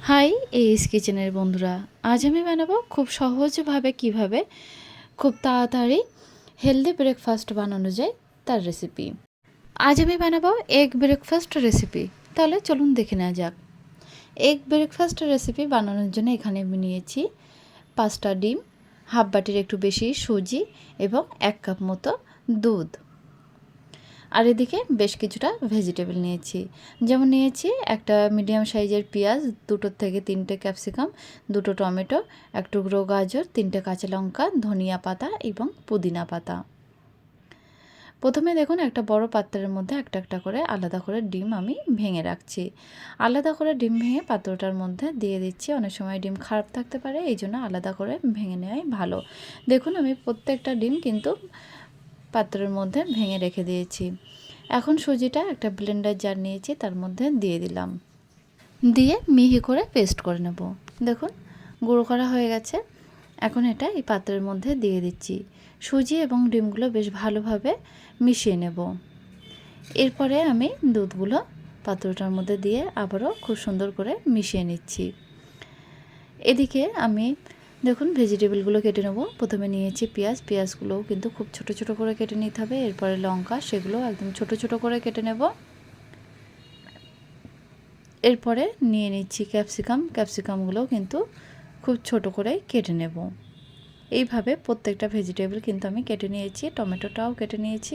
High S কিচেনের বন্ধুরা, আজ আমি বানাবো খুব সহজভাবে কিভাবে খুব তাড়াতাড়ি হেলদি ব্রেকফাস্ট বানানো যায় তার রেসিপি। আজ আমি বানাবো এগ ব্রেকফাস্ট রেসিপি। তাহলে চলুন দেখে নেওয়া যাক। এগ ব্রেকফাস্ট রেসিপি বানানোর জন্য এখানে আমি নিয়েছি 5টা ডিম, হাফ বাটির একটু বেশি সুজি এবং 1 কাপ মতো দুধ। আর এদিকে বেশ কিছুটা ভেজিটেবল নিয়েছি, যেমন নিয়েছি একটা মিডিয়াম সাইজের পেঁয়াজ, 2 থেকে 3টে ক্যাপসিকাম, 2টো টমেটো, 1 টুকরো গাজর, 3টে কাঁচা লঙ্কা, ধনিয়া পাতা এবং পুদিনা পাতা। প্রথমে দেখুন একটা বড় পাত্রের মধ্যে একটা একটা করে আলাদা করে ডিম আমি ভেঙে রাখছি। আলাদা করে ডিম ভেঙে পাত্রটার মধ্যে দিয়ে দিচ্ছি। অনেক সময় ডিম খারাপ থাকতে পারে, এই জন্য আলাদা করে ভেঙে নেওয়াই ভালো। দেখুন আমি প্রত্যেকটা ডিম কিন্তু পাত্রের মধ্যে ভেঙে রেখে দিয়েছি। এখন সুজিটা একটা ব্লেন্ডার জার নিয়েছি, তার মধ্যে দিয়ে দিলাম, দিয়ে মিহি করে পেস্ট করে নেব। দেখুন গুঁড়ো করা হয়ে গেছে। এখন এটা এই পাত্রের মধ্যে দিয়ে দিচ্ছি। সুজি এবং ডিমগুলো বেশ ভালোভাবে মিশিয়ে নেব। এরপরে আমি দুধগুলো পাত্রটার মধ্যে দিয়ে আবারও খুব সুন্দর করে মিশিয়ে নিচ্ছি। এদিকে আমি দেখুন ভেজিটেবলগুলো কেটে নেব। প্রথমে নিয়েছি পেঁয়াজগুলোও কিন্তু খুব ছোট ছোট করে কেটে নিতে হবে। এরপরে লঙ্কা, সেগুলো একদম ছোট ছোট করে কেটে নেব। এরপরে নিয়ে নিচ্ছি ক্যাপসিকামগুলোও কিন্তু খুব ছোট করে কেটে নেব। এইভাবে প্রত্যেকটা ভেজিটেবল কিন্তু আমি কেটে নিয়েছি। টমেটোটাও কেটে নিয়েছি,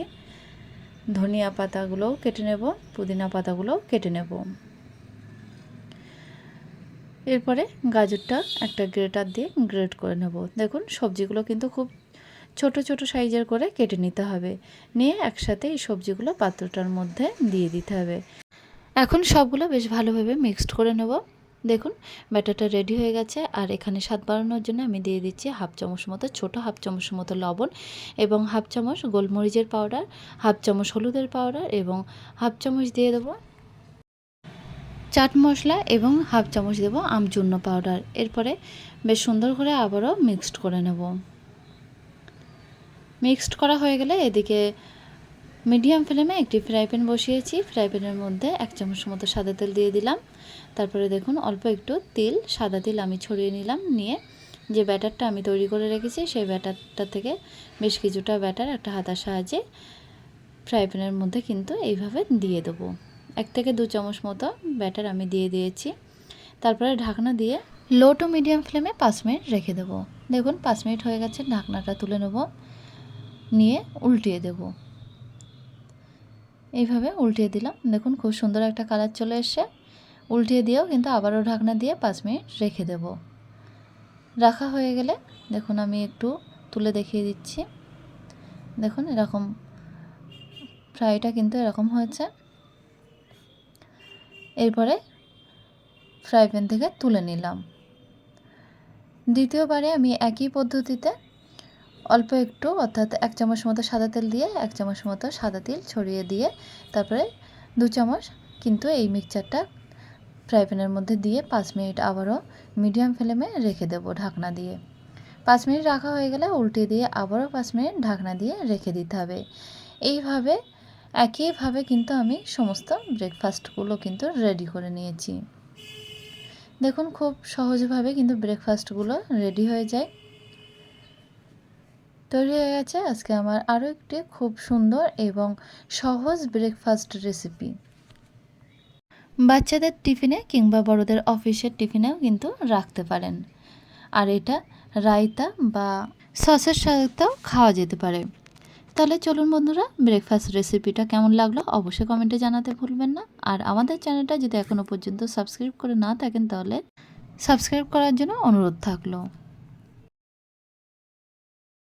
ধনিয়া পাতাগুলোও কেটে নেব, পুদিনা পাতাগুলোও কেটে নেব। এরপরে গাজরটা একটা গ্রেটার দিয়ে গ্রেট করে নেব। দেখুন সবজিগুলো কিন্তু খুব ছোট ছোট সাইজের করে কেটে নিতে হবে। নিয়ে একসাথে এই সবজিগুলো পাত্রটার মধ্যে দিয়ে দিতে হবে। এখন সবগুলো বেশ ভালোভাবে মিক্সড করে নেব। দেখুন ব্যাটারটা রেডি হয়ে গেছে। আর এখানে স্বাদ বাড়ানোর জন্য আমি দিয়ে দিচ্ছি হাফ চামচ মতো, ছোটো হাফ চামচ মতো লবণ এবং হাফ চামচ গোলমরিচের পাউডার, হাফ চামচ হলুদের পাউডার এবং হাফ চামচ দিয়ে দেবো চাট মশলা এবং হাফ চামচ দেব আমচূর্ণ পাউডার। এরপরে বেশ সুন্দর করে আবারও মিক্সড করে নেব। মিক্সড করা হয়ে গেলে এদিকে মিডিয়াম ফ্লেমে একটি ফ্রাই প্যান বসিয়েছি। ফ্রাই প্যানের মধ্যে 1 চামচ মতো সাদা তেল দিয়ে দিলাম। তারপরে দেখুন অল্প একটু সাদা তেল আমি ছড়িয়ে নিলাম। নিয়ে যে ব্যাটারটা আমি তৈরি করে রেখেছি সেই ব্যাটারটা থেকে বেশ কিছুটা ব্যাটার একটা হাতার সাহায্যে ফ্রাই প্যানের মধ্যে কিন্তু এইভাবে দিয়ে দেবো। 1 থেকে 2 চামচ মতো ব্যাটার আমি দিয়ে দিয়েছি। তারপরে ঢাকনা দিয়ে লো টু মিডিয়াম ফ্লেমে 5 মিনিট রেখে দেবো। দেখুন 5 মিনিট হয়ে গেছে, ঢাকনাটা তুলে নেব, নিয়ে উল্টিয়ে দেব। এইভাবে উল্টিয়ে দিলাম। দেখুন খুব সুন্দর একটা কালার চলে এসছে। উল্টিয়ে দিয়েও কিন্তু আবারও ঢাকনা দিয়ে 5 মিনিট রেখে দেব। রাখা হয়ে গেলে দেখুন আমি একটু তুলে দেখিয়ে দিচ্ছি। দেখুন এরকম ফ্রাইটা কিন্তু এরকম হয়েছে। এরপরে ফ্রাই প্যান থেকে তুলে নিলাম। দ্বিতীয়বারে আমি একই পদ্ধতিতে অল্প একটু অর্থাৎ 1 চামচ মতো সাদা তেল দিয়ে 1 চামচ মতো সাদা তেল ছড়িয়ে দিয়ে তারপরে 2 চামচ কিন্তু এই মিক্সচারটা ফ্রাই প্যানের মধ্যে দিয়ে 5 মিনিট আবারও মিডিয়াম ফ্লেমে রেখে দেব ঢাকনা দিয়ে। 5 মিনিট রাখা হয়ে গেলে উল্টে দিয়ে আবারও 5 মিনিট ঢাকনা দিয়ে রেখে দিতে হবে। এইভাবে একইভাবে কিন্তু আমি সমস্ত ব্রেকফাস্টগুলো কিন্তু রেডি করে নিয়েছি। দেখুন খুব সহজভাবে কিন্তু ব্রেকফাস্টগুলো রেডি হয়ে যায়। তৈরি হয়ে গেছে আজকে আমার আরও একটি খুব সুন্দর এবং সহজ ব্রেকফাস্ট রেসিপি। বাচ্চাদের টিফিনে কিংবা বড়দের অফিসের টিফিনেও কিন্তু রাখতে পারেন। আর এটা রায়তা বা সসের সাথেও খাওয়া যেতে পারে। তাহলে চলুন বন্ধুরা, ব্রেকফাস্ট রেসিপিটা কেমন লাগলো অবশ্যই কমেন্টে জানাতে ভুলবেন না। আর আমাদের চ্যানেলটা যদি এখনও পর্যন্ত সাবস্ক্রাইব করে না থাকেন তাহলে সাবস্ক্রাইব করার জন্য অনুরোধ থাকলো।